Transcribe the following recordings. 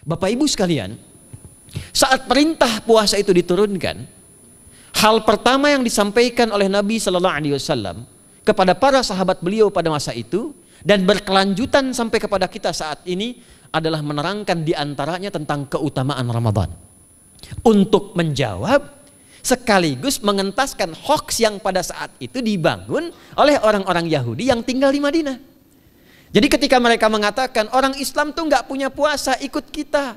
Bapak Ibu sekalian, saat perintah puasa itu diturunkan, hal pertama yang disampaikan oleh Nabi Shallallahu Alaihi Wasallam kepada para sahabat beliau pada masa itu dan berkelanjutan sampai kepada kita saat ini adalah menerangkan diantaranya tentang keutamaan Ramadan. Untuk menjawab sekaligus mengentaskan hoaks yang pada saat itu dibangun oleh orang-orang Yahudi yang tinggal di Madinah. Jadi ketika mereka mengatakan orang Islam tuh nggak punya puasa, ikut kita.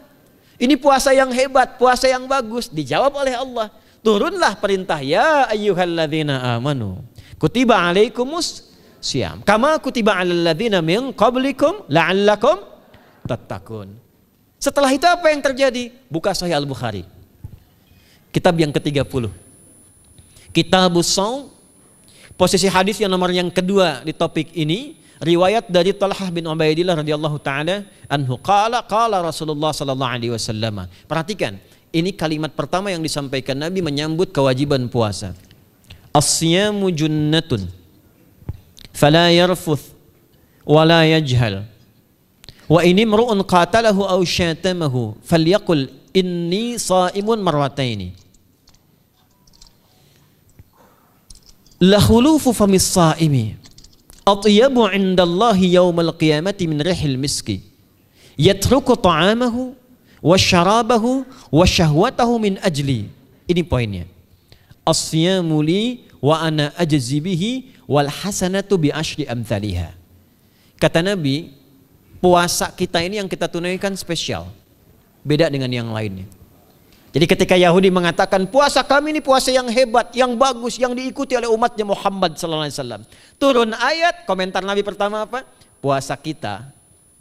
Ini puasa yang hebat, puasa yang bagus. Dijawab oleh Allah, turunlah perintah, ya ayyuhalladzina amanu kutiba alaikumus syiyam kama kutiba alal ladzina min qablikum la'allakum tattaqun. Setelah itu apa yang terjadi? Buka Sahih Al-Bukhari, kitab yang ke-30, Kitabus Shaum, posisi hadis yang nomor yang kedua di topik ini, riwayat dari Talhah bin Ubaidillah radhiyallahu taala anhu qala Rasulullah sallallahu alaihi wasallam. Perhatikan, ini kalimat pertama yang disampaikan Nabi menyambut kewajiban puasa. As-siyamu junnatun fala yarfuth wala yajhal wa in imru'un qatalahu aw syatamahu falyaqul inni sha'imun marwataini. La khulufu famis sha'imi atyabu 'indallahi yaumal qiyamati min rihil miski yatruku ta'amahu wa syarabahu wa syahwatahu min ajli. Ini poinnya. As-siyamu li wa ana ajzi bihi wal hasanatu bi asyri amthaliha. Kata Nabi, puasa kita ini yang kita tunaikan spesial, beda dengan yang lainnya. Jadi ketika Yahudi mengatakan puasa kami ini puasa yang hebat, yang bagus, yang diikuti oleh umatnya Muhammad sallallahu alaihi wasallam, turun ayat, komentar Nabi pertama apa? Puasa kita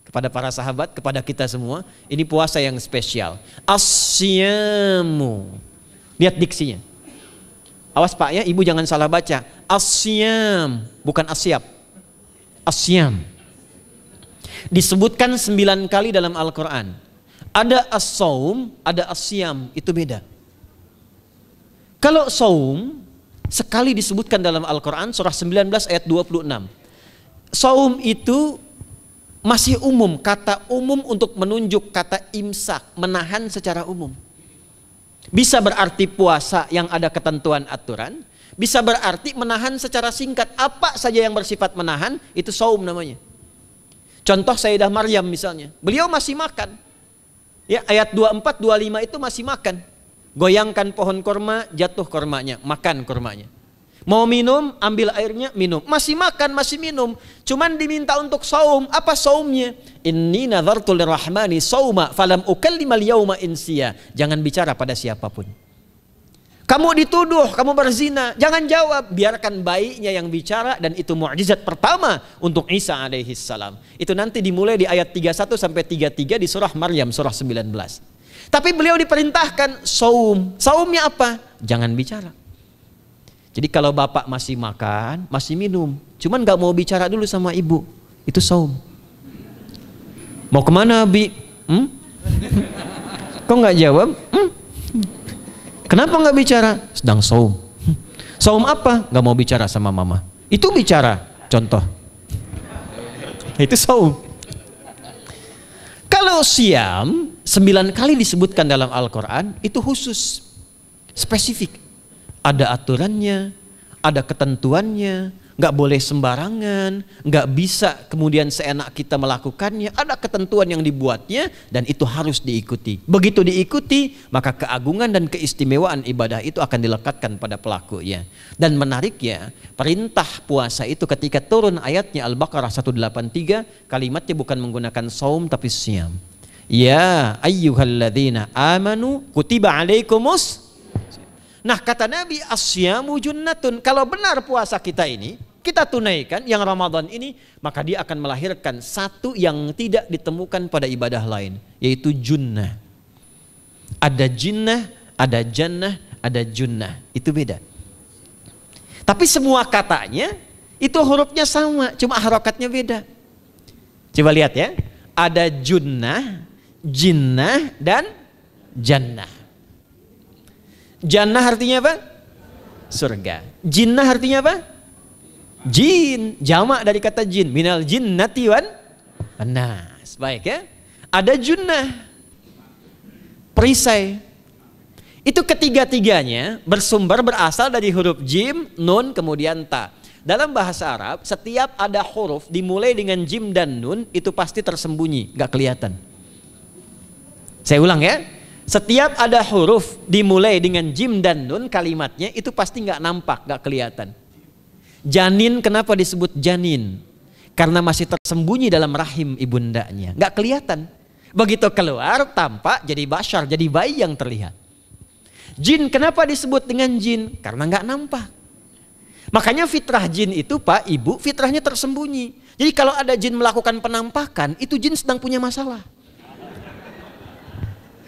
kepada para sahabat, kepada kita semua, ini puasa yang spesial. As-siyamu. Lihat diksinya. Awas Pak ya, Ibu jangan salah baca. As-siyam, bukan asyab. As-siyam. Disebutkan 9 kali dalam Al-Quran. Ada as-saum, ada as-siyam, itu beda. Kalau saum, sekali disebutkan dalam Al-Quran, surah 19 ayat 26. Saum itu masih umum, kata umum untuk menunjuk kata imsak, menahan secara umum. Bisa berarti puasa yang ada ketentuan aturan, bisa berarti menahan secara singkat. Apa saja yang bersifat menahan, itu saum namanya. Contoh Sayyidah Maryam misalnya, beliau masih makan. Ya, ayat 24, 25 itu masih makan. Goyangkan pohon korma, jatuh kormanya, makan kormanya. Mau minum, ambil airnya, minum. Masih makan, masih minum. Cuman diminta untuk saum. Apa saumnya? Inni nadhartu lirrahmani sauma falam ukallimal yauma insiya. Jangan bicara pada siapapun. Kamu dituduh, kamu berzina, jangan jawab. Biarkan bayinya yang bicara, dan itu mukjizat pertama untuk Isa alaihi salam. Itu nanti dimulai di ayat 31 sampai 33 di surah Maryam, surah 19. Tapi beliau diperintahkan saum. Saumnya apa? Jangan bicara. Jadi kalau bapak masih makan, masih minum, cuman gak mau bicara dulu sama ibu, itu saum. Mau kemana Bi? Kok gak jawab? Kenapa gak bicara? Sedang saum. Saum apa? Gak mau bicara sama mama. Itu bicara, contoh. Itu saum. Kalau siam, 9 kali disebutkan dalam Al-Quran, itu khusus, spesifik. Ada aturannya, ada ketentuannya, nggak boleh sembarangan, nggak bisa kemudian seenak kita melakukannya. Ada ketentuan yang dibuatnya dan itu harus diikuti. Begitu diikuti, maka keagungan dan keistimewaan ibadah itu akan dilekatkan pada pelakunya. Dan menariknya, perintah puasa itu ketika turun ayatnya Al-Baqarah 183, kalimatnya bukan menggunakan saum tapi siyam. Ya ayyuhalladzina amanu kutiba alaikumus. Nah kata Nabi, asyamu junnatun. Kalau benar puasa kita ini, kita tunaikan yang Ramadan ini, maka dia akan melahirkan satu yang tidak ditemukan pada ibadah lain, yaitu junnah. Ada jinnah, ada jannah, ada junnah. Itu beda. Tapi semua katanya, itu hurufnya sama, cuma harokatnya beda. Coba lihat ya. Ada junnah, jinnah, dan jannah. Jannah artinya apa? Surga. Jinnah artinya apa? Jin. Jamak dari kata jin. Minal jinnati wan nas. Baik ya. Ada junnah. perisai. Itu ketiga-tiganya berasal dari huruf jim, nun, kemudian ta. Dalam bahasa Arab, setiap ada huruf dimulai dengan jim dan nun itu pasti tersembunyi, gak kelihatan. Saya ulang ya, setiap ada huruf dimulai dengan jim dan nun kalimatnya itu pasti gak nampak, gak kelihatan. Janin kenapa disebut janin? Karena masih tersembunyi dalam rahim ibundanya, gak kelihatan. Begitu keluar tampak jadi bashar, jadi bayi yang terlihat. Jin kenapa disebut dengan jin? Karena nggak nampak. Makanya fitrah jin itu Pak, Ibu, fitrahnya tersembunyi. Jadi kalau ada jin melakukan penampakan, itu jin sedang punya masalah.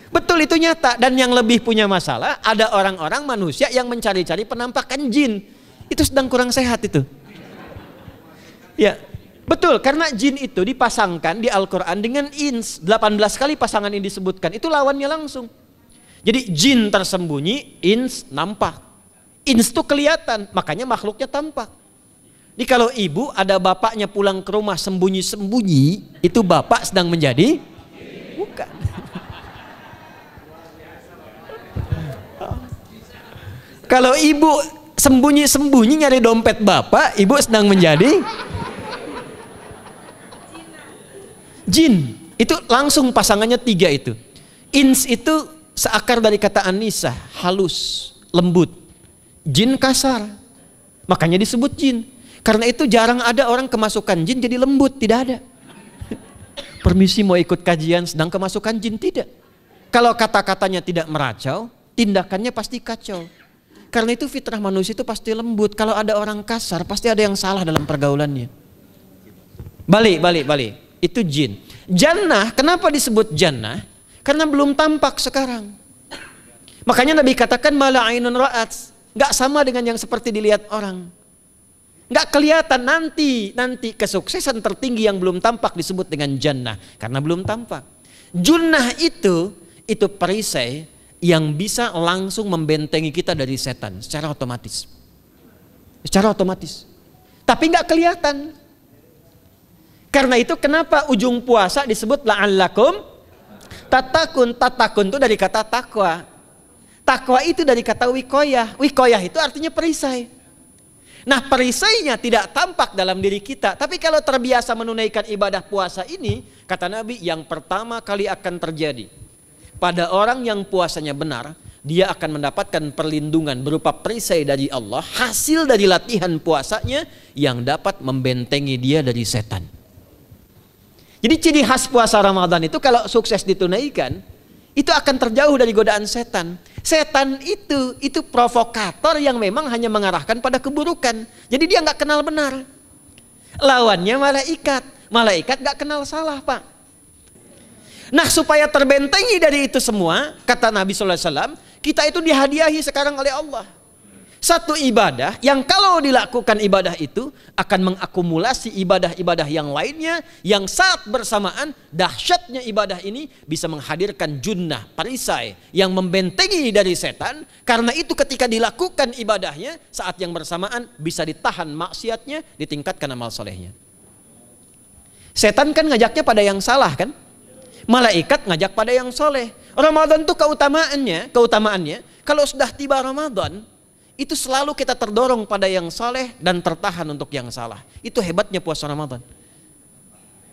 Betul, itu nyata. Dan yang lebih punya masalah, ada orang-orang manusia yang mencari-cari penampakan jin. Itu sedang kurang sehat itu. Ya, betul, karena jin itu dipasangkan di Al-Quran dengan ins. 18 kali pasangan ini disebutkan, itu lawannya langsung. Jadi jin tersembunyi, ins nampak. Ins itu kelihatan, makanya makhluknya tampak. Jadi kalau ibu ada bapaknya pulang ke rumah sembunyi-sembunyi, itu bapak sedang menjadi? Bukan. Kalau ibu sembunyi-sembunyi nyari dompet bapak, ibu sedang menjadi? Jin. Itu langsung pasangannya 3 itu. Ins itu seakar dari kata anisah, halus, lembut. Jin kasar, makanya disebut jin. Karena itu jarang ada orang kemasukan jin jadi lembut, tidak ada. Permisi mau ikut kajian sedang kemasukan jin, tidak. Kalau kata-katanya tidak meracau, tindakannya pasti kacau. Karena itu fitrah manusia itu pasti lembut. Kalau ada orang kasar pasti ada yang salah dalam pergaulannya. Balik. Itu jin. Jannah, kenapa disebut jannah? Karena belum tampak sekarang. Makanya Nabi katakan mala ainun ra'at, nggak sama dengan yang seperti dilihat orang. Nggak kelihatan, nanti kesuksesan tertinggi yang belum tampak disebut dengan jannah karena belum tampak. Junnah itu perisai yang bisa langsung membentengi kita dari setan secara otomatis. Tapi nggak kelihatan. Karena itu kenapa ujung puasa disebut la'allakum tatakun itu dari kata takwa. Takwa itu dari kata wikoyah. Wikoyah itu artinya perisai. Nah, perisainya tidak tampak dalam diri kita. Tapi kalau terbiasa menunaikan ibadah puasa ini, kata Nabi, yang pertama kali akan terjadi pada orang yang puasanya benar, dia akan mendapatkan perlindungan berupa perisai dari Allah, hasil dari latihan puasanya yang dapat membentengi dia dari setan. Jadi ciri khas puasa Ramadan itu kalau sukses ditunaikan, itu akan terjauh dari godaan setan. Setan itu provokator yang memang hanya mengarahkan pada keburukan. Jadi dia nggak kenal benar. Lawannya malaikat. Malaikat nggak kenal salah, Pak. Nah, supaya terbentengi dari itu semua, kata Nabi SAW, kita itu dihadiahi sekarang oleh Allah. Satu ibadah yang kalau dilakukan ibadah itu akan mengakumulasi ibadah-ibadah yang lainnya, yang saat bersamaan dahsyatnya ibadah ini bisa menghadirkan junnah, perisai yang membentengi dari setan. Karena itu ketika dilakukan ibadahnya, saat yang bersamaan bisa ditahan maksiatnya, ditingkatkan amal solehnya. Setan kan ngajaknya pada yang salah kan? Malaikat ngajak pada yang soleh. Ramadan itu keutamaannya kalau sudah tiba Ramadan, itu selalu kita terdorong pada yang soleh dan tertahan untuk yang salah. Itu hebatnya puasa Ramadan.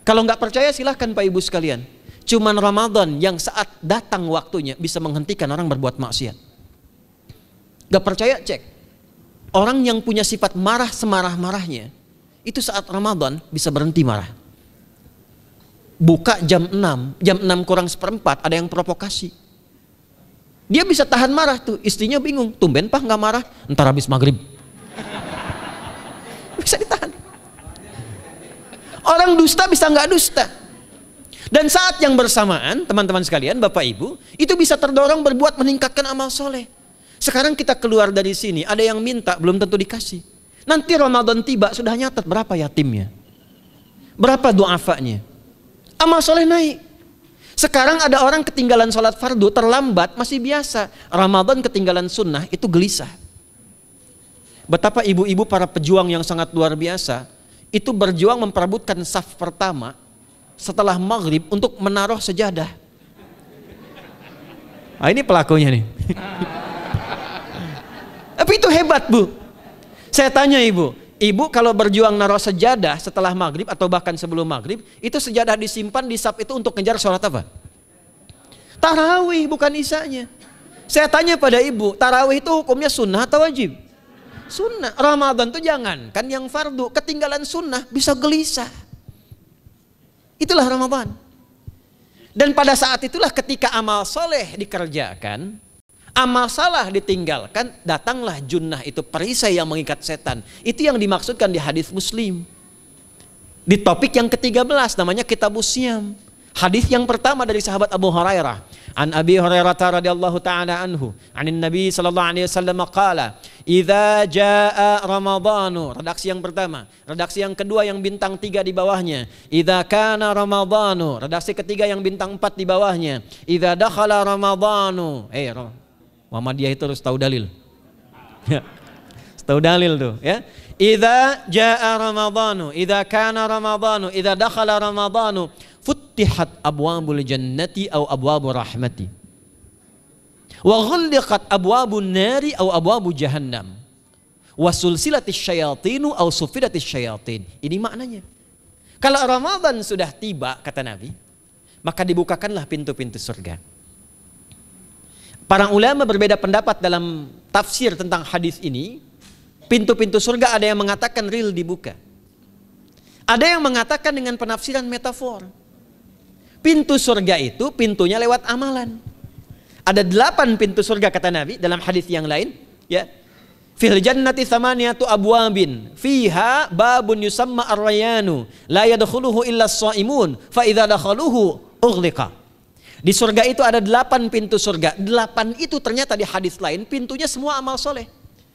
Kalau nggak percaya silahkan Pak Ibu sekalian. Cuman Ramadan yang saat datang waktunya bisa menghentikan orang berbuat maksiat. Gak percaya cek. Orang yang punya sifat marah semarah-marahnya, itu saat Ramadan bisa berhenti marah. Buka jam 6 kurang seperempat ada yang provokasi. Dia bisa tahan marah tuh, istrinya bingung, tumben Pak nggak marah, entar habis maghrib. Bisa ditahan. Orang dusta bisa nggak dusta. Dan saat yang bersamaan, teman-teman sekalian, Bapak Ibu, itu bisa terdorong berbuat meningkatkan amal soleh. Sekarang kita keluar dari sini, ada yang minta, belum tentu dikasih. Nanti Ramadan tiba, sudah nyatet berapa yatimnya, berapa du'afanya. Amal soleh naik. Sekarang ada orang ketinggalan sholat fardu terlambat masih biasa. Ramadan ketinggalan sunnah itu gelisah. Betapa ibu-ibu para pejuang yang sangat luar biasa itu berjuang memperebutkan saf pertama setelah maghrib untuk menaruh sejadah. Ah, ini pelakunya nih. Tapi itu hebat, Bu. Saya tanya ibu kalau berjuang naruh sejadah setelah maghrib atau bahkan sebelum maghrib, itu sejadah disimpan di saf itu untuk ngejar sholat apa? Tarawih, bukan isanya. Saya tanya pada ibu, tarawih itu hukumnya sunnah atau wajib? Sunnah. Ramadan tuh jangan kan yang fardu, ketinggalan sunnah bisa gelisah. Itulah Ramadan. Dan pada saat itulah ketika amal soleh dikerjakan, amal salah ditinggalkan, datanglah junnah, itu perisai yang mengikat setan. Itu yang dimaksudkan di hadis Muslim. Di topik yang ke-13 namanya Kitabus Syam. Hadis yang pertama dari sahabat Abu Hurairah. An Abi Hurairah radhiyallahu ta'ala anhu, anin Nabi sallallahu alaihi wasallam qala, "Idza jaa Ramadhanu." Redaksi yang pertama. Redaksi yang kedua yang bintang 3 di bawahnya. "Idza kana Ramadhanu." Redaksi ketiga yang bintang 4 di bawahnya. "Idza dakhala Ramadhanu." Muhammadiyah itu harus tahu dalil. Ya. Tahu dalil tuh, ya. Idza jaa Ramadhanu, idza kana Ramadhanu, idza dakhala Ramadhanu, futtihat abwabul jannati aw abwabur rahmati. Wa ghulliqat abwabun nari aw abwabu jahannam. Wa sulsilatis syayatinu aw sufidatis syayatin. Ini maknanya. Kalau Ramadan sudah tiba, kata Nabi, maka dibukakanlah pintu-pintu surga. Para ulama berbeda pendapat dalam tafsir tentang hadis ini. Pintu-pintu surga ada yang mengatakan real dibuka. Ada yang mengatakan dengan penafsiran metafor. Pintu surga itu pintunya lewat amalan. Ada 8 pintu surga kata Nabi dalam hadis yang lain, ya. Fil jannati thamaniyatu abwabin fiha babun yusamma ar-rayanu la yadkhuluhu illa as-shaimun fa idza dakhaluhu ughliqa. Di surga itu ada 8 pintu surga. 8 itu ternyata di hadis lain pintunya semua amal soleh.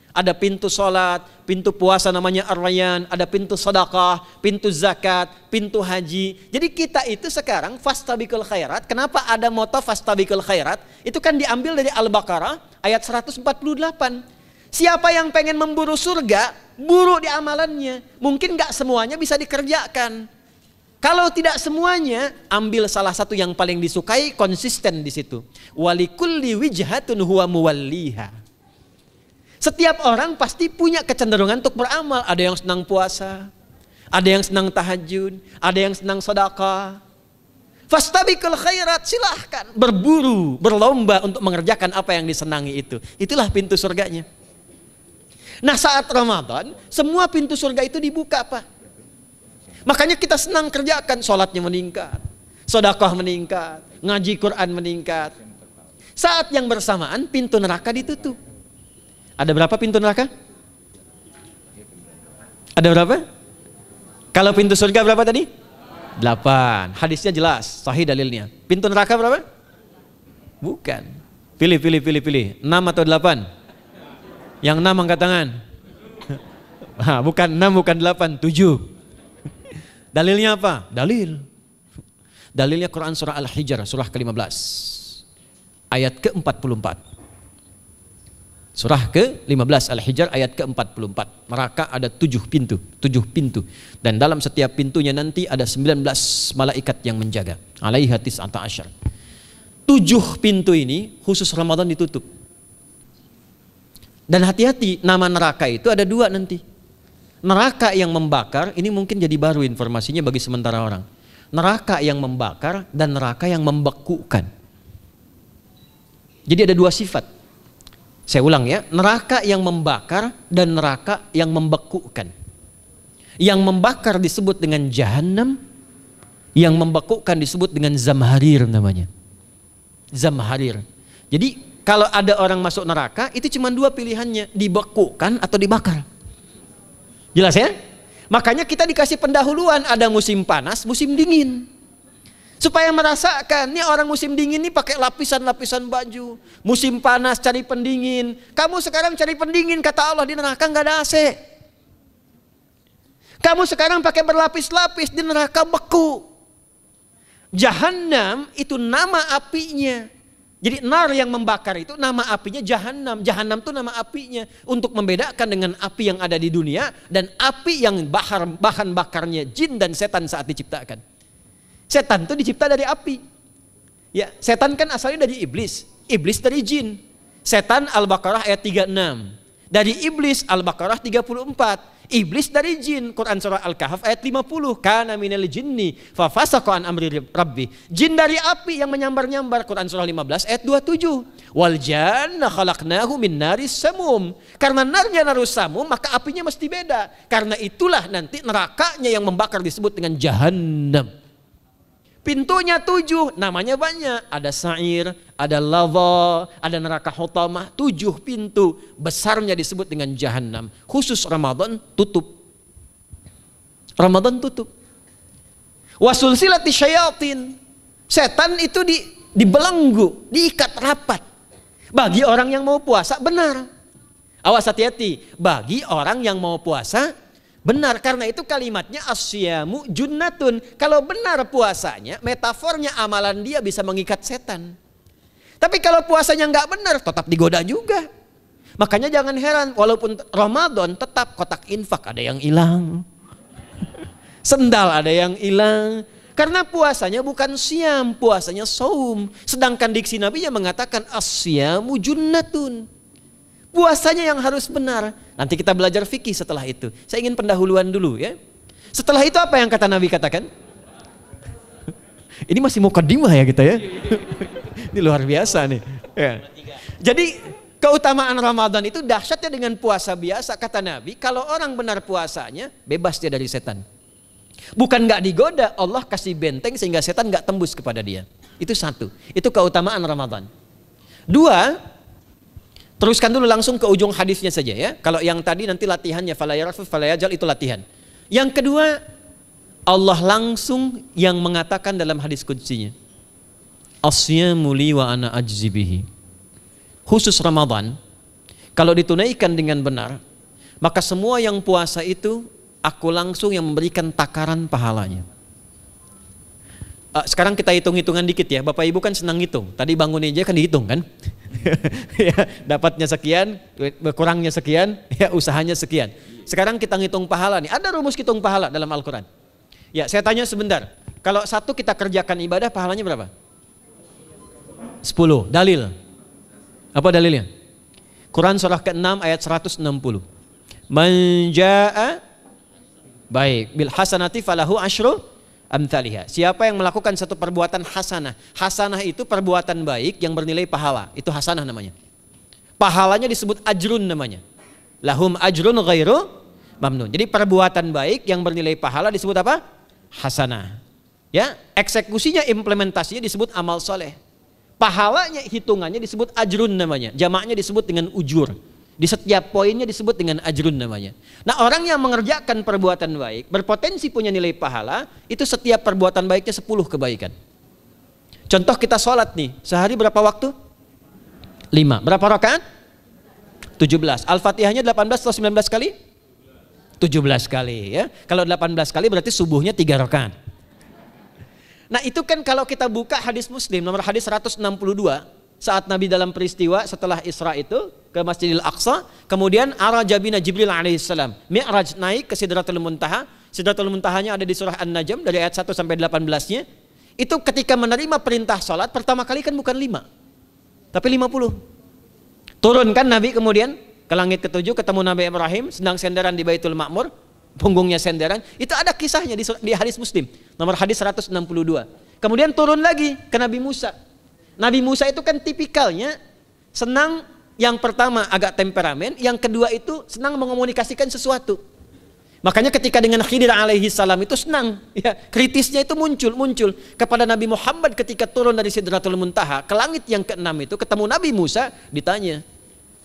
Ada pintu sholat, pintu puasa namanya ar-rayyan, ada pintu sedekah, pintu zakat, pintu haji. Jadi kita itu sekarang fastabiqul khairat. Kenapa ada moto fastabiqul khairat? Itu kan diambil dari Al-Baqarah ayat 148. Siapa yang pengen memburu surga, buru di amalannya. Mungkin gak semuanya bisa dikerjakan. Kalau tidak semuanya, ambil salah satu yang paling disukai, konsisten di situ. Walikulli wijhatun huwa muwalliha. Setiap orang pasti punya kecenderungan untuk beramal. Ada yang senang puasa, ada yang senang tahajud, ada yang senang sedekah. Fastabiqul khairat, silahkan berburu, berlomba untuk mengerjakan apa yang disenangi itu. Itulah pintu surganya. Nah, saat Ramadan, semua pintu surga itu dibuka, Pak. Makanya kita senang kerjakan, sholatnya meningkat, sedekah meningkat, ngaji Quran meningkat. Saat yang bersamaan pintu neraka ditutup. Ada berapa pintu neraka? Ada berapa? Kalau pintu surga berapa tadi? 8. Hadisnya jelas, sahih dalilnya. Pintu neraka berapa? Bukan. Pilih. 6 atau 8? Yang 6 angkat tangan. Bukan 6, bukan 8, 7. Dalilnya apa? Dalilnya Quran surah Al-Hijr, surah ke-15. Ayat ke-44. Surah ke-15 Al-Hijr ayat ke-44. Neraka ada 7 pintu. Dan dalam setiap pintunya nanti ada 19 malaikat yang menjaga. Alaiha tis'ata asyar. 7 pintu ini khusus Ramadan ditutup. Dan hati-hati, nama neraka itu ada 2 nanti. Neraka yang membakar, ini mungkin jadi baru informasinya bagi sementara orang. Neraka yang membakar dan neraka yang membekukan. Jadi ada 2 sifat. Saya ulang ya, neraka yang membakar dan neraka yang membekukan. Yang membakar disebut dengan Jahannam, yang membekukan disebut dengan Zamharir namanya. Zamharir. Jadi kalau ada orang masuk neraka, itu cuma 2 pilihannya, dibekukan atau dibakar. Jelas ya? Makanya kita dikasih pendahuluan, ada musim panas, musim dingin. Supaya merasakan, nih orang musim dingin nih pakai lapisan-lapisan baju. Musim panas cari pendingin. Kamu sekarang cari pendingin, kata Allah, di neraka nggak ada AC. Kamu sekarang pakai berlapis-lapis, di neraka beku. Jahannam itu nama apinya. Jadi nar yang membakar itu nama apinya Jahannam. Jahannam itu nama apinya. Untuk membedakan dengan api yang ada di dunia dan api yang bahan bakarnya jin dan setan saat diciptakan. Setan itu dicipta dari api. Ya, setan kan asalnya dari iblis. iblis dari jin. Setan Al-Baqarah ayat 36. Dari iblis Al-Baqarah 34. Iblis dari jin, Quran surah Al-Kahf ayat 50. Kana minal jinni fafasaqa an amri rabbi. Jin dari api yang menyambar-nyambar, Quran surah 15 ayat 27. Wal janna khalaqnahu min naris samum. Karena narnya narus samum, maka apinya mesti beda. Karena itulah nanti nerakanya yang membakar disebut dengan Jahannam. Pintunya 7, namanya banyak. Ada sa'ir, ada lava, ada neraka hutamah. 7 pintu, besarnya disebut dengan Jahannam. Khusus Ramadan tutup. Ramadan tutup. Wasulsilati syayatin. Setan itu dibelenggu, diikat rapat. Bagi orang yang mau puasa benar. Awas hati-hati. Bagi orang yang mau puasa benar, karena itu kalimatnya asyamu junnatun. Kalau benar puasanya, metafornya amalan dia bisa mengikat setan. Tapi kalau puasanya nggak benar, tetap digoda juga. Makanya jangan heran, walaupun Ramadan tetap kotak infak ada yang hilang. Sendal ada yang hilang. Karena puasanya bukan siam, puasanya saum. Sedangkan diksi Nabi yang mengatakan asyamu junnatun. Puasanya yang harus benar. Nanti kita belajar fikih setelah itu. Saya ingin pendahuluan dulu ya. Setelah itu apa yang kata Nabi katakan? Ini masih mukaddimah ya kita ya. Ini luar biasa nih. Ya. Jadi keutamaan Ramadan itu dahsyatnya dengan puasa biasa. Kata Nabi, kalau orang benar puasanya, bebas dia dari setan. Bukan nggak digoda, Allah kasih benteng sehingga setan nggak tembus kepada dia. Itu satu. Itu keutamaan Ramadan. 2, teruskan dulu langsung ke ujung hadisnya saja ya. Kalau yang tadi nanti latihannya fala yarfus fala yajal, itu latihan. Yang kedua, Allah langsung yang mengatakan dalam hadis qudsinya, asyamu li wa ana ajzi bihi. Khusus Ramadan, kalau ditunaikan dengan benar, maka semua yang puasa itu aku langsung yang memberikan takaran pahalanya. Sekarang kita hitung-hitungan dikit ya. Bapak Ibu kan senang hitung. Tadi bangun aja kan dihitung kan. Ya, dapatnya sekian, kurangnya sekian, ya usahanya sekian. Sekarang kita ngitung pahala nih. Ada rumus hitung pahala dalam Al-Quran. Ya, saya tanya sebentar. Kalau satu kita kerjakan ibadah, pahalanya berapa? 10. Dalil. Apa dalilnya? Quran surah ke-6 ayat 160. Man jaa baik bil hasanati falahu asyru amthaliha. Siapa yang melakukan satu perbuatan hasanah. Hasanah itu perbuatan baik yang bernilai pahala. Itu hasanah namanya. Pahalanya disebut ajrun namanya. Lahum ajrun ghairu mamnun. Jadi perbuatan baik yang bernilai pahala disebut apa? Hasanah. Ya, eksekusinya, implementasinya disebut amal soleh. Pahalanya, hitungannya disebut ajrun namanya. Jamaknya disebut dengan ujur. Di setiap poinnya disebut dengan ajrun namanya. Nah, orang yang mengerjakan perbuatan baik berpotensi punya nilai pahala, itu setiap perbuatan baiknya 10 kebaikan. Contoh kita sholat nih, sehari berapa waktu? 5. Berapa rakaat? 17. Al-Fatihahnya 18 atau 19 kali? 17 kali ya. Kalau 18 kali berarti subuhnya 3 rakaat. Nah, itu kan kalau kita buka hadis Muslim nomor hadis 162, saat Nabi dalam peristiwa setelah Isra itu ke Masjidil Aqsa, kemudian araja bina Jibril alaihissalam, Mi'raj naik ke Sidratul Muntaha. Sidratul Muntahanya ada di surah An-Najm dari ayat 1 sampai 18-nya. Itu ketika menerima perintah salat pertama kali kan bukan 5, tapi 50. Turun kan Nabi kemudian ke langit ke-7, ketemu Nabi Ibrahim sedang senderan di Baitul Ma'mur, punggungnya senderan. Itu ada kisahnya di hadis Muslim nomor hadis 162. Kemudian turun lagi ke Nabi Musa. Nabi Musa itu kan tipikalnya senang, yang pertama agak temperamen, yang kedua itu senang mengomunikasikan sesuatu. Makanya ketika dengan Khidir alaihi salam itu senang, ya, kritisnya itu muncul kepada Nabi Muhammad ketika turun dari Sidratul Muntaha ke langit yang ke-6 itu ketemu Nabi Musa, ditanya,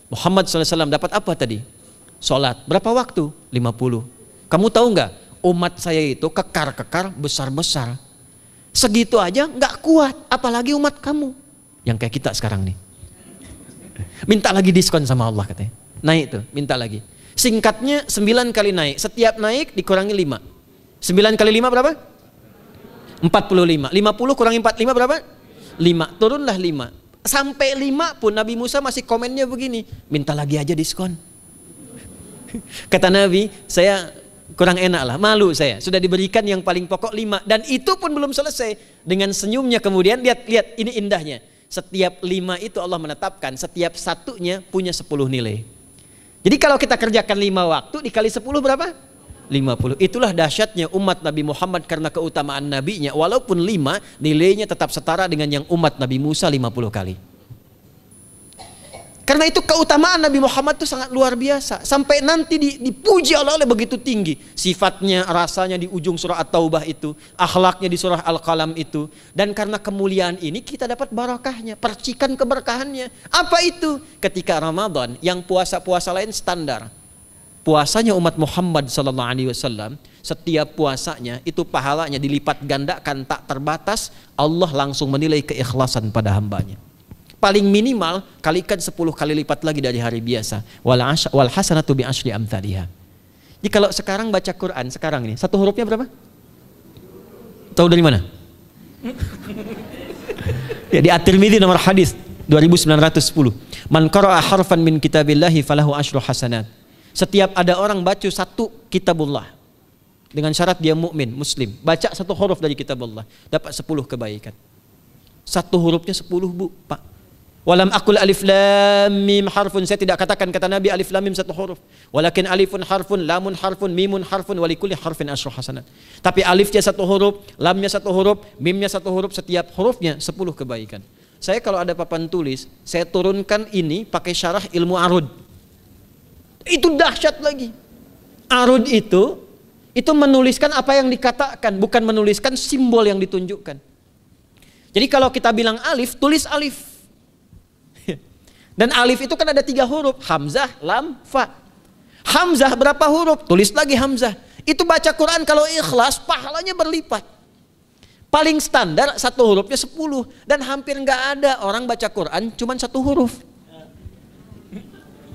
Muhammad SAW dapat apa tadi? Sholat. Berapa waktu? 50. Kamu tahu nggak? Umat saya itu kekar-kekar besar-besar. Segitu aja nggak kuat, apalagi umat kamu yang kayak kita sekarang nih. Minta lagi diskon sama Allah katanya. Naik tuh, minta lagi. Singkatnya 9 kali naik. Setiap naik dikurangi 5. 9 kali 5 berapa? 45. 50 kurangi 45 berapa? 5. Turunlah 5. Sampai 5 pun Nabi Musa masih komennya begini. Minta lagi aja diskon. Kata Nabi, saya kurang enak lah, malu saya. Sudah diberikan yang paling pokok 5. Dan itu pun belum selesai. Dengan senyumnya kemudian, lihat ini indahnya. Setiap 5 itu Allah menetapkan, setiap satunya punya 10 nilai. Jadi kalau kita kerjakan 5 waktu dikali 10 berapa? 50. Itulah dahsyatnya umat Nabi Muhammad karena keutamaan nabinya. Walaupun 5, nilainya tetap setara dengan yang umat Nabi Musa 50 kali. Karena itu keutamaan Nabi Muhammad itu sangat luar biasa. Sampai nanti dipuji Allah oleh begitu tinggi. Sifatnya, rasanya di ujung surah At-Taubah itu. Akhlaknya di surah Al-Qalam itu. Dan karena kemuliaan ini kita dapat barakahnya. Percikan keberkahannya. Apa itu? Ketika Ramadan yang puasa-puasa lain standar. Puasanya umat Muhammad SAW, setiap puasanya itu pahalanya dilipat gandakan tak terbatas. Allah langsung menilai keikhlasan pada hambanya. Paling minimal kalikan 10 kali lipat lagi dari hari biasa. Wal hasanatu bi asyri amthaliha. Jadi kalau sekarang baca Quran sekarang ini, satu hurufnya berapa? Tahu dari mana? Ya, di At-Tirmidzi nomor hadis 2910. Man qara'a harfan min kitabillahi falahu asyru hasanat. Setiap ada orang baca satu kitabullah dengan syarat dia mukmin, muslim, baca satu huruf dari kitabullah, dapat 10 kebaikan. Satu hurufnya 10, Bu, Pak. Walam aqul alif lam mim harfun, saya tidak katakan kata Nabi alif lam mim satu huruf, walakin alifun harfun, lamun harfun, mimun harfun, walikulli harfin asyru hasanat. Tapi alifnya satu huruf, lamnya satu huruf, mimnya satu huruf, setiap hurufnya 10 kebaikan. Saya kalau ada papan tulis, saya turunkan ini pakai syarah ilmu arud. Itu dahsyat lagi. Arud itu menuliskan apa yang dikatakan, bukan menuliskan simbol yang ditunjukkan. Jadi kalau kita bilang alif, tulis alif. Dan alif itu kan ada 3 huruf, hamzah, lam, fa. Hamzah berapa huruf? Tulis lagi hamzah. Itu baca Quran kalau ikhlas, pahalanya berlipat. Paling standar satu hurufnya 10. Dan hampir nggak ada orang baca Quran cuman 1 huruf.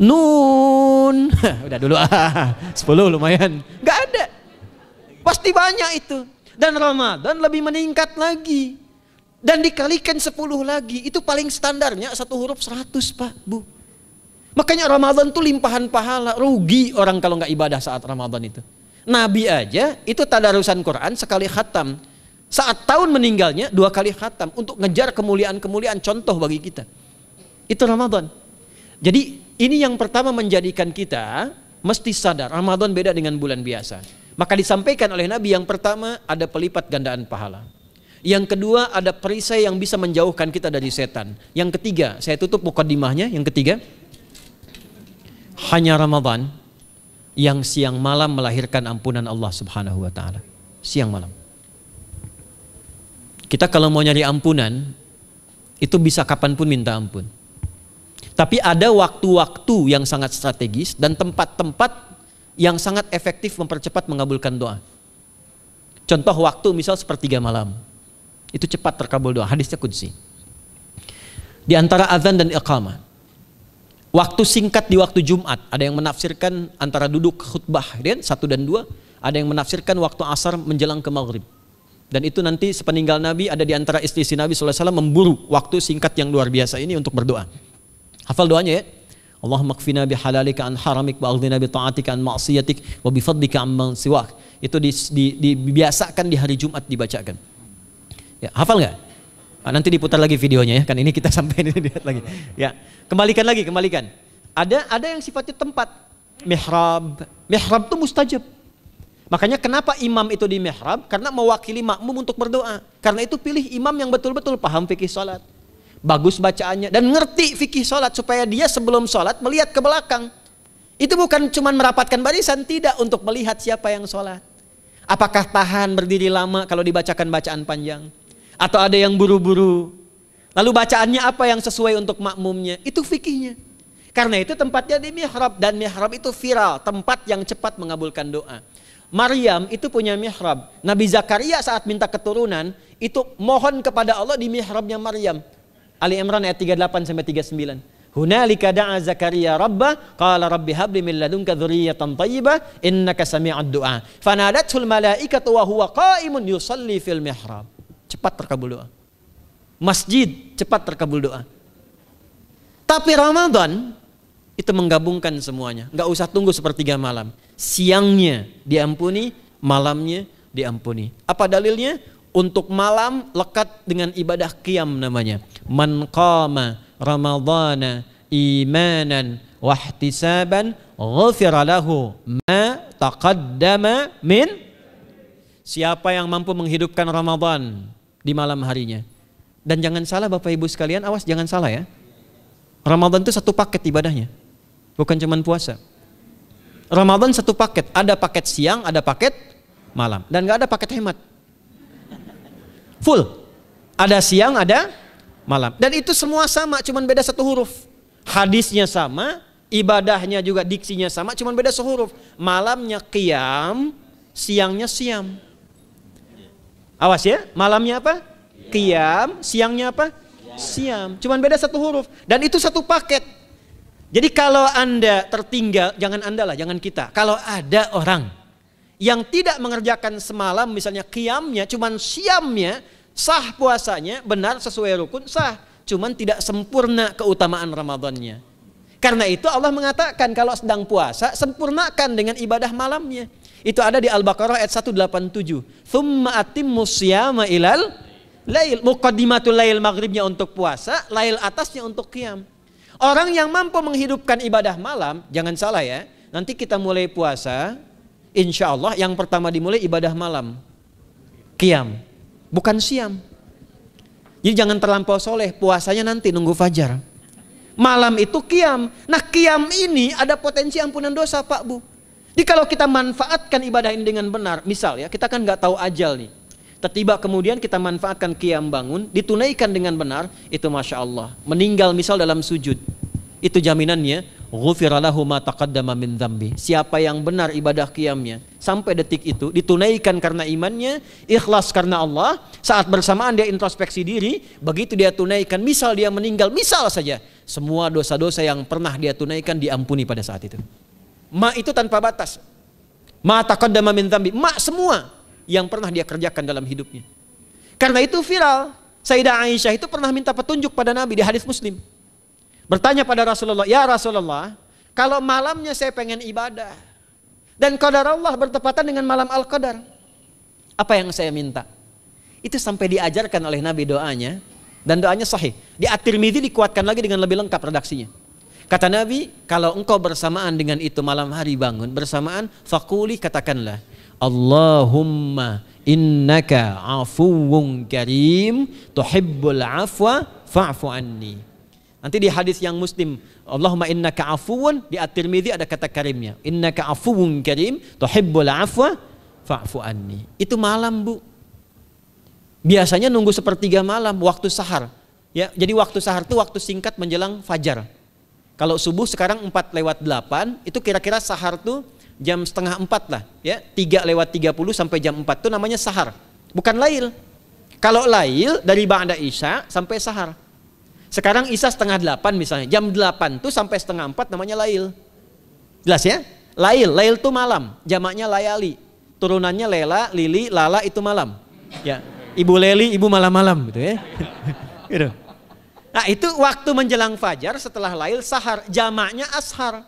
Nun. Udah dulu 10 lumayan. Nggak ada. Pasti banyak itu. Dan Ramadan lebih meningkat lagi. Dan dikalikan 10 lagi, itu paling standarnya 1 huruf 100, Pak, Bu. Makanya Ramadan itu limpahan pahala. Rugi orang kalau nggak ibadah saat Ramadan itu. Nabi aja itu tadarusan Quran sekali khatam. Saat tahun meninggalnya 2 kali khatam untuk ngejar kemuliaan-kemuliaan contoh bagi kita. Itu Ramadan. Jadi ini yang pertama menjadikan kita mesti sadar Ramadan beda dengan bulan biasa. Maka disampaikan oleh Nabi yang pertama ada pelipat gandaan pahala. Yang kedua ada perisai yang bisa menjauhkan kita dari setan. Yang ketiga, saya tutup mukadimahnya. Yang ketiga, hanya Ramadan yang siang malam melahirkan ampunan Allah Subhanahu wa taala. Siang malam. Kita kalau mau nyari ampunan itu bisa kapanpun minta ampun. Tapi ada waktu-waktu yang sangat strategis dan tempat-tempat yang sangat efektif mempercepat mengabulkan doa. Contoh waktu misal sepertiga malam. Itu cepat terkabul doa, hadisnya qudsi. Di antara azan dan iqamah. Waktu singkat di waktu Jumat, ada yang menafsirkan antara duduk khutbah 1 dan 2, ada yang menafsirkan waktu asar menjelang ke maghrib. Dan itu nanti sepeninggal Nabi ada di antara istri-istri Nabi SAW memburu waktu singkat yang luar biasa ini untuk berdoa. Hafal doanya ya. Allahumma kfina bihalalika an haramik wa aghdina bi ta'atika an ma'siyatik wa bi fadlika amman siwak. Itu dibiasakan di hari Jumat dibacakan. Ya, hafal nggak? Nanti diputar lagi videonya ya, kan ini kita sampai ini lihat lagi. Ya, kembalikan. Ada yang sifatnya tempat. Mihrab itu mustajab. Makanya kenapa imam itu di mihrab? Karena mewakili makmum untuk berdoa. Karena itu pilih imam yang betul-betul paham fikih salat, bagus bacaannya dan ngerti fikih salat supaya dia sebelum salat melihat ke belakang. Itu bukan cuma merapatkan barisan, tidak, untuk melihat siapa yang salat. Apakah tahan berdiri lama kalau dibacakan bacaan panjang? Atau ada yang buru-buru. Lalu bacaannya apa yang sesuai untuk makmumnya? Itu fikihnya. Karena itu tempatnya di mihrab. Dan mihrab itu viral, tempat yang cepat mengabulkan doa. Maryam itu punya mihrab. Nabi Zakaria saat minta keturunan, itu mohon kepada Allah di mihrabnya Maryam. Ali Imran ayat 38-39. Hunalika da'a Zakaria rabbah qala rabbi habli min ladunka dzurriyyatan thayyibah innaka sami'ud du'a. Fanadatul malaikatu wa huwa qa'imun yusalli fil mihrab. Cepat terkabul doa. Masjid cepat terkabul doa. Tapi Ramadan itu menggabungkan semuanya. Enggak usah tunggu sepertiga malam. Siangnya diampuni, malamnya diampuni. Apa dalilnya? Untuk malam lekat dengan ibadah qiyam namanya. Man qama ramadhana imanan wahtisaban ghufira lahu ma taqaddama min. Siapa yang mampu menghidupkan Ramadan di malam harinya. Dan jangan salah Bapak Ibu sekalian, awas jangan salah ya. Ramadan itu satu paket ibadahnya. Bukan cuma puasa. Ramadan satu paket, ada paket siang, ada paket malam. Dan gak ada paket hemat. Full. Ada siang, ada malam. Dan itu semua sama, cuma beda satu huruf. Hadisnya sama, ibadahnya juga diksinya sama, cuma beda sehuruf. Malamnya qiyam, siangnya siam. Awas ya, malamnya apa? Qiyam, siangnya apa? Siam. Cuma beda satu huruf. Dan itu satu paket. Jadi kalau Anda tertinggal, jangan Anda lah, jangan kita. Kalau ada orang yang tidak mengerjakan semalam, misalnya qiyamnya, cuman siamnya, sah puasanya, benar sesuai rukun, sah. Cuman tidak sempurna keutamaan Ramadannya. Karena itu Allah mengatakan kalau sedang puasa, sempurnakan dengan ibadah malamnya. Itu ada di Al-Baqarah ayat 187. Tsumma atimmus syiyama ilal lail. Muqaddimatul lail maghribnya untuk puasa, lail atasnya untuk qiyam. Orang yang mampu menghidupkan ibadah malam, jangan salah ya. Nanti kita mulai puasa, insya Allah yang pertama dimulai ibadah malam. Qiyam, bukan siam. Jadi jangan terlampau soleh, puasanya nanti nunggu fajar. Malam itu qiyam. Nah qiyam ini ada potensi ampunan dosa Pak Bu. Jadi kalau kita manfaatkan ibadah ini dengan benar, misal ya kita kan nggak tahu ajal nih. Tiba kemudian kita manfaatkan qiyam bangun, ditunaikan dengan benar, itu Masya Allah. Meninggal misal dalam sujud, itu jaminannya, ghufira lahu ma taqaddama min dzambi. Siapa yang benar ibadah qiyamnya, sampai detik itu, ditunaikan karena imannya, ikhlas karena Allah, saat bersamaan dia introspeksi diri, begitu dia tunaikan, misal dia meninggal, misal saja, semua dosa-dosa yang pernah dia tunaikan diampuni pada saat itu. Ma itu tanpa batas. Ma taqaddama min dzambi, ma semua yang pernah dia kerjakan dalam hidupnya. Karena itu viral. Sayyidah Aisyah itu pernah minta petunjuk pada Nabi di hadis Muslim. Bertanya pada Rasulullah, ya Rasulullah, kalau malamnya saya pengen ibadah dan qadar Allah bertepatan dengan malam Al-Qadar, apa yang saya minta? Itu sampai diajarkan oleh Nabi doanya, dan doanya sahih. Di At-Tirmidzi dikuatkan lagi dengan lebih lengkap redaksinya. Kata Nabi, kalau engkau bersamaan dengan itu malam hari bangun, bersamaan, faquli, katakanlah, Allahumma innaka afuwun karim tuhibbul afwa fa'fu anni. Nanti di hadis yang Muslim, Allahumma innaka afuwun, di At-Tirmidzi ada kata karimnya. Innaka afuwun karim tuhibbul afwa fa'fu anni. Itu malam Bu. Biasanya nunggu sepertiga malam, waktu sahar. Ya, jadi waktu sahar itu waktu singkat menjelang fajar. Kalau subuh sekarang 4:08, itu kira-kira sahar tuh jam setengah 4 lah, ya 3:30 sampai jam 4 itu namanya sahar, bukan lail. Kalau lail dari ba'da isya sampai sahar. Sekarang isya setengah 8 misalnya, jam 8 tuh sampai setengah 4 namanya lail. Jelas ya? Lail tuh malam, jamaknya layali. Turunannya lela, lili, lala itu malam. Ya, ibu leli, ibu malam-malam gitu ya. Gitu. Nah itu waktu menjelang fajar setelah lail sahar, jamaknya ashar.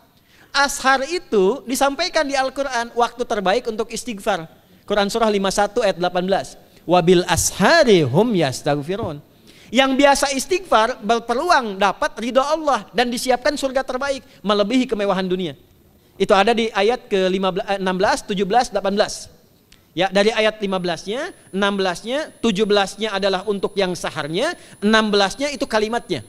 Ashar itu disampaikan di Al-Quran waktu terbaik untuk istighfar. Quran surah 51 ayat 18. Wabil ashari hum yastaghfirun. Yang biasa istighfar berpeluang dapat ridho Allah dan disiapkan surga terbaik melebihi kemewahan dunia. Itu ada di ayat ke-16, 17, 18. Ya, dari ayat 15-nya, 16-nya, 17-nya adalah untuk yang saharnya, 16-nya itu kalimatnya.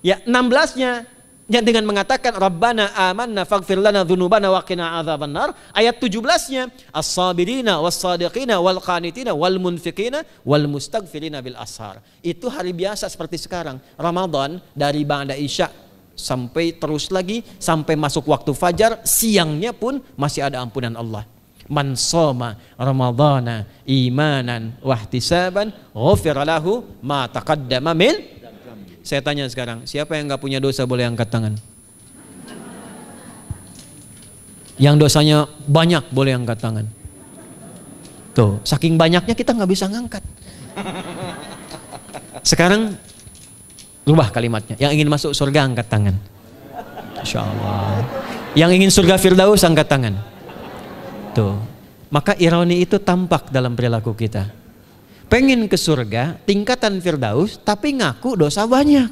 Ya, 16-nya yang dengan mengatakan Rabbana amanna faghfir lana dzunubana wa qina adzabannar. Ayat 17-nya as-sabirina was-sadiqina wal qanitina wal munfiqina wal mustaghfirina bil ashar. Itu hari biasa seperti sekarang. Ramadan dari ba'da isya sampai terus lagi sampai masuk waktu fajar, siangnya pun masih ada ampunan Allah. Man shoma ramadhana imanan wahtisaban ghufira lahu ma taqaddama min. Saya tanya sekarang, siapa yang nggak punya dosa boleh angkat tangan? Yang dosanya banyak boleh angkat tangan. Tuh, saking banyaknya kita nggak bisa ngangkat. Sekarang rubah kalimatnya. Yang ingin masuk surga angkat tangan. Insya Allah. Yang ingin surga Firdaus angkat tangan. Tuh, maka ironi itu tampak dalam perilaku kita. pengen ke surga, tingkatan Firdaus, tapi ngaku dosa banyak.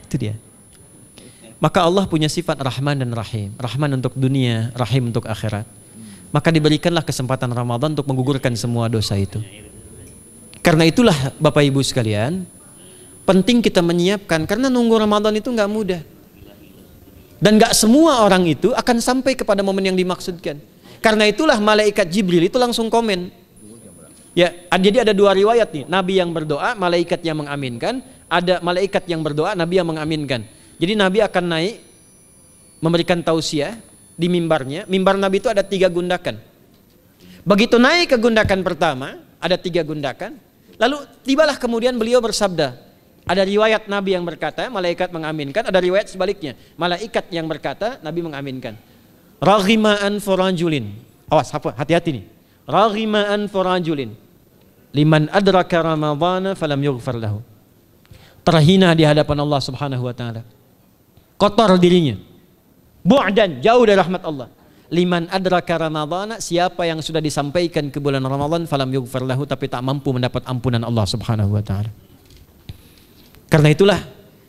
Itu dia. Maka Allah punya sifat Rahman dan Rahim. Rahman untuk dunia, Rahim untuk akhirat. Maka diberikanlah kesempatan Ramadan untuk menggugurkan semua dosa itu. Karena itulah Bapak Ibu sekalian, penting kita menyiapkan, karena nunggu Ramadan itu nggak mudah. Dan nggak semua orang itu akan sampai kepada momen yang dimaksudkan. Karena itulah malaikat Jibril itu langsung komen. Ya, jadi ada dua riwayat nih, Nabi yang berdoa, malaikat yang mengaminkan, ada malaikat yang berdoa, Nabi yang mengaminkan. Jadi Nabi akan naik memberikan tausiah di mimbarnya. Mimbar Nabi itu ada 3 gundakan. Begitu naik ke gundakan pertama, ada 3 gundakan. Lalu tibalah kemudian beliau bersabda. Ada riwayat Nabi yang berkata, malaikat mengaminkan. Ada riwayat sebaliknya, malaikat yang berkata, Nabi mengaminkan. Raghima'an forajulin. Awas, hati-hati nih. Raghima'an forajulin. Liman adraka Ramadhana falam yughfar lahu. Terhina di hadapan Allah Subhanahu wa taala. Kotor dirinya. Bu'dan, jauh dari rahmat Allah. Liman adraka Ramadhana, siapa yang sudah disampaikan ke bulan Ramadan falam yughfar lahu, tapi tak mampu mendapat ampunan Allah Subhanahu wa taala. Karena itulah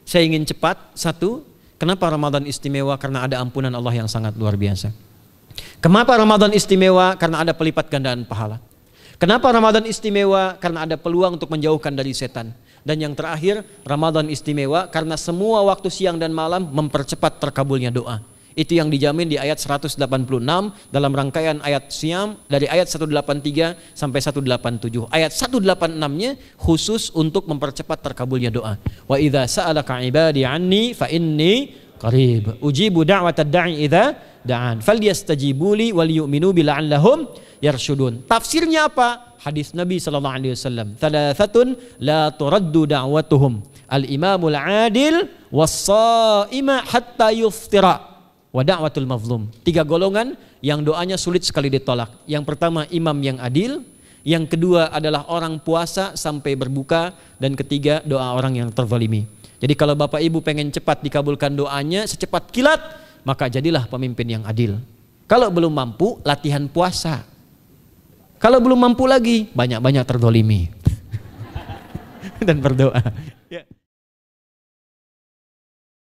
saya ingin cepat. Satu, kenapa Ramadan istimewa? Karena ada ampunan Allah yang sangat luar biasa. Kenapa Ramadan istimewa? Karena ada pelipat gandaan pahala. Kenapa Ramadan istimewa? Karena ada peluang untuk menjauhkan dari setan. Dan yang terakhir, Ramadan istimewa karena semua waktu siang dan malam mempercepat terkabulnya doa. Itu yang dijamin di ayat 186 dalam rangkaian ayat Siyam dari ayat 183 sampai 187. Ayat 186-nya khusus untuk mempercepat terkabulnya doa. Wa idza sa'alaka 'ibadi 'anni fa inni qarib ujibu da'watad da'i idza da'an falyastajibu li wal yu'minu bi la'allahum yarshudun. Tafsirnya apa? Hadis Nabi sallallahu alaihi wasallam, "Thalathatun la turaddu da'watuhum al-imamul 'adil was-sha'ima hatta yuftira wa da'watul mazlum." 3 golongan yang doanya sulit sekali ditolak. Yang pertama imam yang adil, yang kedua adalah orang puasa sampai berbuka, dan ketiga doa orang yang terzalimi. Jadi kalau Bapak Ibu pengen cepat dikabulkan doanya secepat kilat, maka jadilah pemimpin yang adil. Kalau belum mampu, latihan puasa. Kalau belum mampu lagi, banyak-banyak terzalimi dan berdoa.